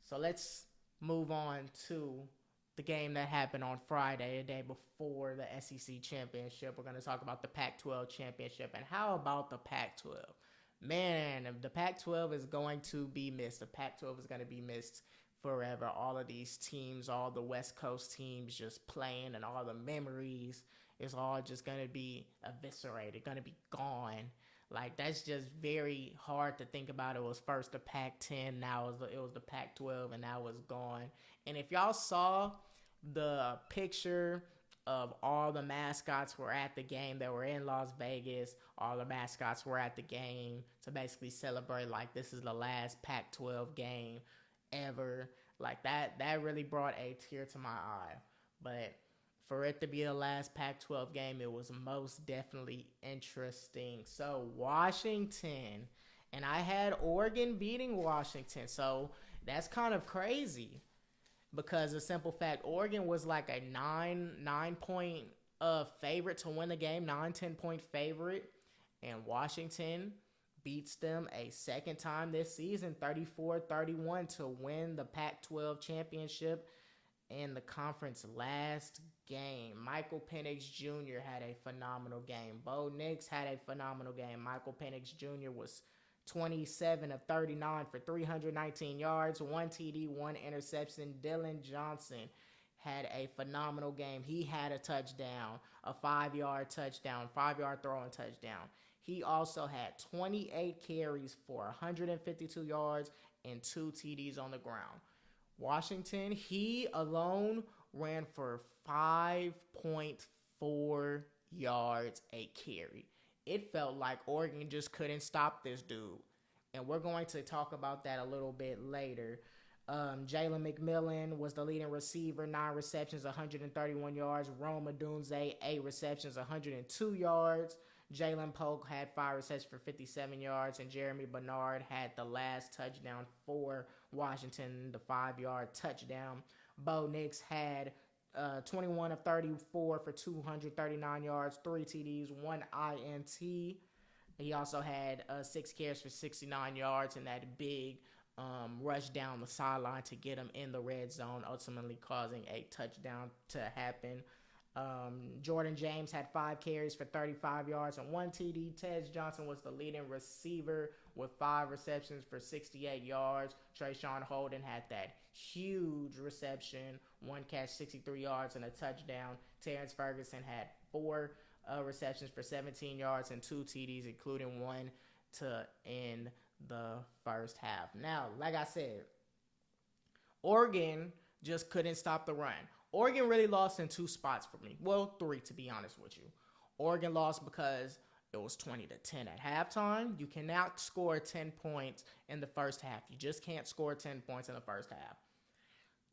So let's move on to the game that happened on Friday, the day before the SEC championship. We're going to talk about the Pac-12 championship. And how about the Pac-12? Man, the Pac-12 is going to be missed. The Pac-12 is going to be missed forever. All of these teams, all the West Coast teams just playing, and all the memories is all just going to be eviscerated, going to be gone. Like, that's just very hard to think about. It was first the Pac-10, now it was the Pac-12, and now it's gone. And if y'all saw the picture of all the mascots were at the game that were in Las Vegas, all the mascots were at the game to basically celebrate like this is the last Pac-12 game ever. Like, that really brought a tear to my eye. But for it to be the last Pac-12 game, it was most definitely interesting. So Washington, and I had Oregon beating Washington, so that's kind of crazy because the simple fact, Oregon was like a 9-point favorite to win the game, 10-point favorite, and Washington beats them a second time this season, 34-31, to win the Pac-12 championship in the conference last game. Michael Penix Jr. had a phenomenal game. Bo Nix had a phenomenal game. Michael Penix Jr. was 27 of 39 for 319 yards, 1 TD, 1 interception. Dylan Johnson had a phenomenal game. He had a touchdown, a 5-yard touchdown, 5-yard throwing touchdown. He also had 28 carries for 152 yards and 2 TDs on the ground. Washington, he alone ran for 5.4 yards a carry. It felt like Oregon just couldn't stop this dude. And we're going to talk about that a little bit later. Jalen McMillan was the leading receiver, 9 receptions, 131 yards. Rome Odunze, 8 receptions, 102 yards. Jalen Polk had 5 receptions for 57 yards, and Jeremy Bernard had the last touchdown for Washington, the 5-yard touchdown. Bo Nix had 21 of 34 for 239 yards, 3 TDs, 1 INT. He also had 6 carries for 69 yards and that big rush down the sideline to get him in the red zone, ultimately causing a touchdown to happen. Jordan James had 5 carries for 35 yards and 1 TD. Tez Johnson was the leading receiver with 5 receptions for 68 yards. Trayshawn Holden had that huge reception, 1 catch, 63 yards, and a touchdown. Terrence Ferguson had 4 receptions for 17 yards and 2 TDs, including 1 to end the first half. Now, like I said, Oregon just couldn't stop the run. Oregon really lost in 2 spots for me. Well, 3 to be honest with you. Oregon lost because it was 20-10 at halftime. You cannot score 10 points in the first half. You just can't score 10 points in the first half.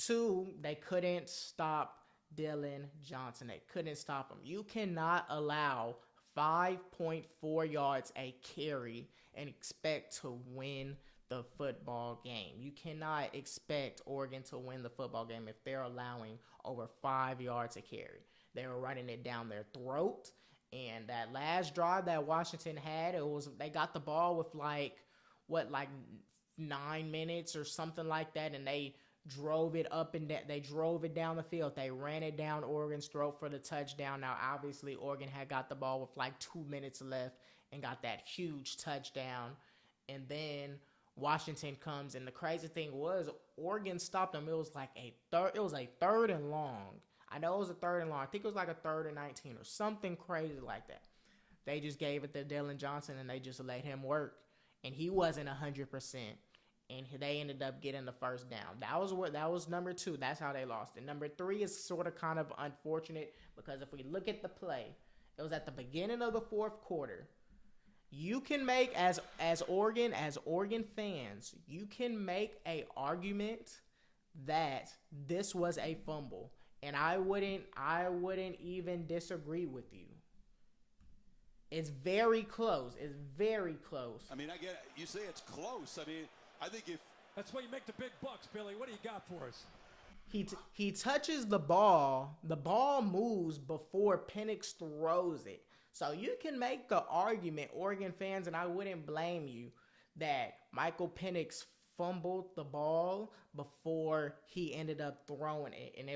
2, they couldn't stop Dylan Johnson. They couldn't stop him. You cannot allow 5.4 yards a carry and expect to win the football game. You cannot expect Oregon to win the football game if they're allowing over 5 yards a carry. They were running it down their throat. And that last drive that Washington had, they got the ball with like 9 minutes or something like that, and they drove it up and they drove it down the field. They ran it down Oregon's throat for the touchdown. Now, obviously, Oregon had got the ball with like 2 minutes left and got that huge touchdown. And then Washington comes, and the crazy thing was Oregon stopped them. It was like a third and long. I know it was a 3rd and long. I think it was like a 3rd and 19 or something crazy like that. They just gave it to Dylan Johnson, and they just let him work. And he wasn't 100%. And they ended up getting the first down. That was number 2. That's how they lost it. Number 3 is sort of kind of unfortunate because if we look at the play, it was at the beginning of the 4th quarter. You can make as Oregon fans, you can make a argument that this was a fumble, and I wouldn't even disagree with you. It's very close. It's very close. I mean, I get it. You say it's close. I mean, I think if that's why you make the big bucks, Billy. What do you got for us? He touches the ball. The ball moves before Penix throws it. So you can make the argument, Oregon fans, and I wouldn't blame you, that Michael Penix fumbled the ball before he ended up throwing it, and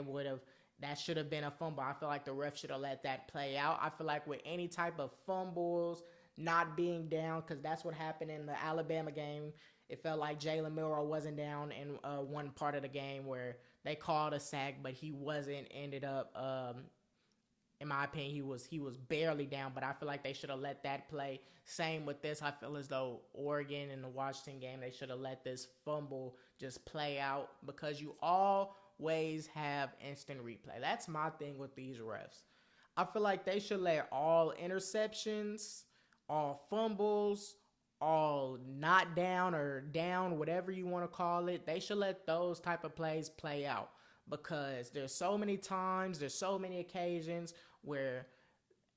that should have been a fumble. I feel like the ref should have let that play out. I feel like with any type of fumbles, not being down, because that's what happened in the Alabama game. It felt like Jalen Milroe wasn't down in one part of the game where they called a sack, but he wasn't. Ended up, in my opinion, he was barely down. But I feel like they should have let that play. Same with this. I feel as though Oregon in the Washington game, they should have let this fumble just play out, because you always have instant replay. That's my thing with these refs. I feel like they should let all interceptions, all fumbles, all not down or down, whatever you want to call it, they should let those type of plays play out, because there's so many times, there's so many occasions where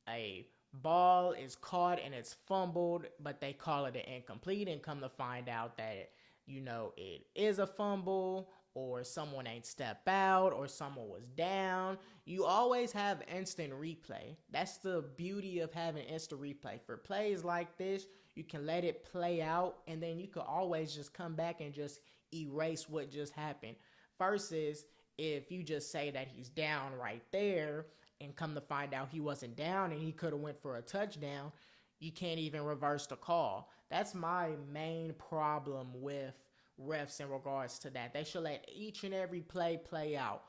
a ball is caught and it's fumbled, but they call it an incomplete, and come to find out that, it is a fumble, or someone ain't step out, or someone was down. You always have instant replay. That's the beauty of having instant replay. For plays like this, you can let it play out, and then you can always just come back and just erase what just happened. Versus if you just say that he's down right there, and come to find out he wasn't down and he could have went for a touchdown, you can't even reverse the call. That's my main problem with refs in regards to that. They should let each and every play out.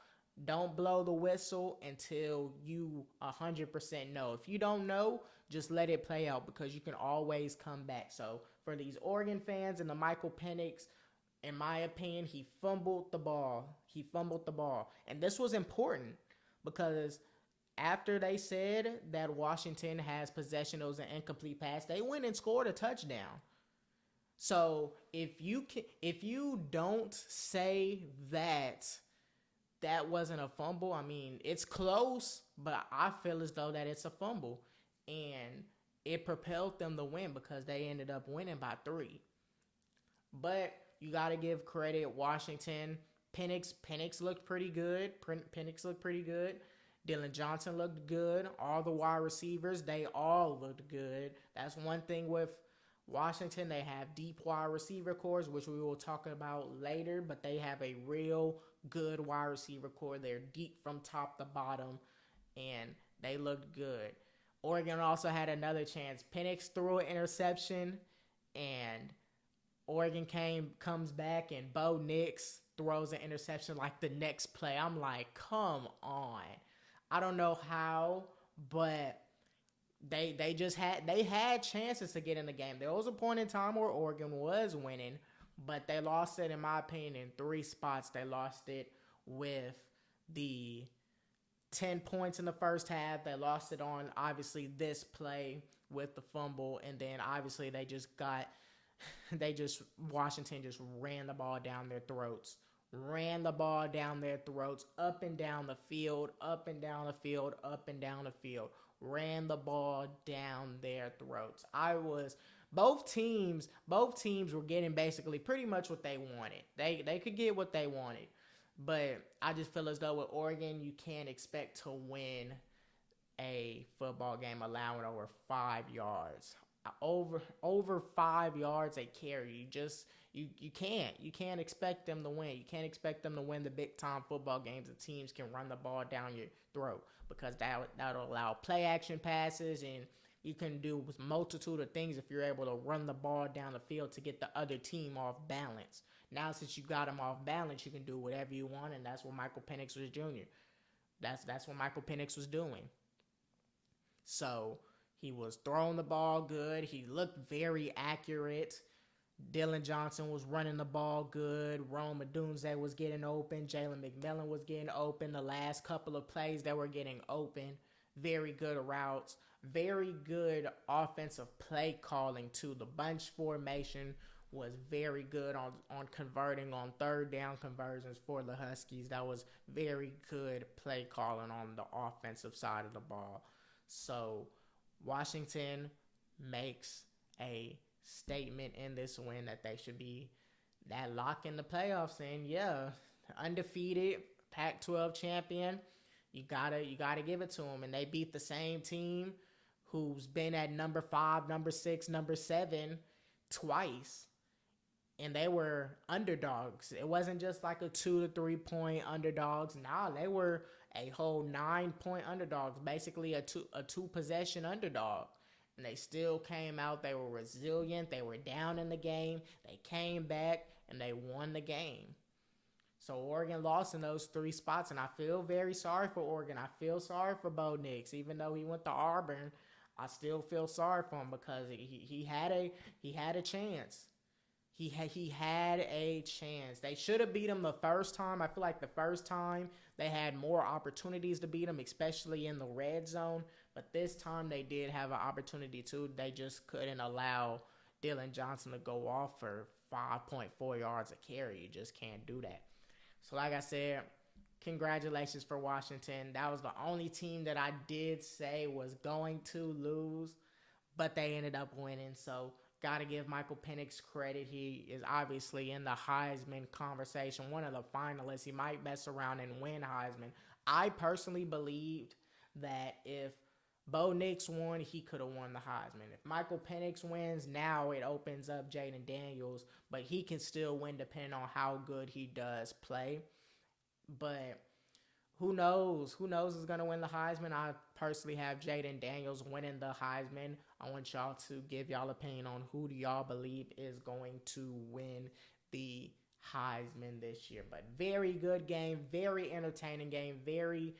Don't blow the whistle until you 100% know. If you don't know, just let it play out, because you can always come back. So for these Oregon fans and the Michael Penix, in my opinion, he fumbled the ball. And this was important, because after they said that Washington has possession, it was an incomplete pass, they went and scored a touchdown. So if you don't say that wasn't a fumble, I mean, it's close, but I feel as though that it's a fumble, and it propelled them to win, because they ended up winning by 3. But you got to give credit, Washington. Penix looked pretty good. Dylan Johnson looked good. All the wide receivers, they all looked good. That's one thing with Washington. They have deep wide receiver cores, which we will talk about later, but they have a real good wide receiver core. They're deep from top to bottom, and they looked good. Oregon also had another chance. Penix threw an interception, and Oregon comes back, and Bo Nix throws an interception like the next play. I'm like, come on. I don't know how, but they had chances to get in the game. There was a point in time where Oregon was winning, but they lost it, in my opinion, in 3 spots. They lost it with the 10 points in the first half. They lost it on, obviously, this play with the fumble, and then obviously Washington just ran the ball down their throats. Up and down the field. Ran the ball down their throats. Both teams were getting basically pretty much what they wanted. They could get what they wanted. But I just feel as though with Oregon, you can't expect to win a football game allowing over 5 yards. Over 5 yards a carry. You can't expect them to win. You can't expect them to win the big time football games. The teams can run the ball down your throat, because that'll allow play action passes, and you can do a multitude of things if you're able to run the ball down the field to get the other team off balance. Now, since you got them off balance, you can do whatever you want, and that's what Michael Penix was Jr. That's what Michael Penix was doing. So he was throwing the ball good. He looked very accurate. Dylan Johnson was running the ball good. Rome Odunze was getting open. Jalen McMillan was getting open. The last couple of plays that were getting open. Very good routes. Very good offensive play calling too. The bunch formation was very good on converting on third down conversions for the Huskies. That was very good play calling on the offensive side of the ball. So Washington makes a statement in this win that they should be that lock in the playoffs, and undefeated Pac-12 champion. You gotta give it to them, and they beat the same team who's been at number 5, number 6, number 7 twice. and they were underdogs. It wasn't just like a 2 to 3 point underdogs. Nah, they were a whole 9 point underdogs, basically a two possession underdog. And they still came out. They were resilient. They were down in the game. They came back and they won the game. So Oregon lost in those 3 spots, and I feel very sorry for Oregon. I feel sorry for Bo Nix, even though he went to Auburn. I still feel sorry for him because he had a chance. He had a chance. They should have beat him the first time. I feel like the first time they had more opportunities to beat him, especially in the red zone. But this time they did have an opportunity too. They just couldn't allow Dylan Johnson to go off for 5.4 yards a carry. You just can't do that. So like I said, congratulations for Washington. That was the only team that I did say was going to lose, but they ended up winning. So got to give Michael Penix credit. He is obviously in the Heisman conversation, one of the finalists. He might mess around and win Heisman. I personally believed that if Bo Nix won, he could have won the Heisman. If Michael Penix wins, now it opens up Jaden Daniels, but he can still win depending on how good he does play. But who knows? Who knows is going to win the Heisman? I personally have Jaden Daniels winning the Heisman. I want y'all to give y'all opinion on who do y'all believe is going to win the Heisman this year. But very good game, very entertaining game, very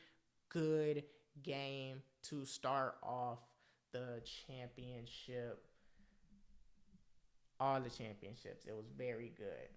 good game to start off the championship, all the championships. It was very good.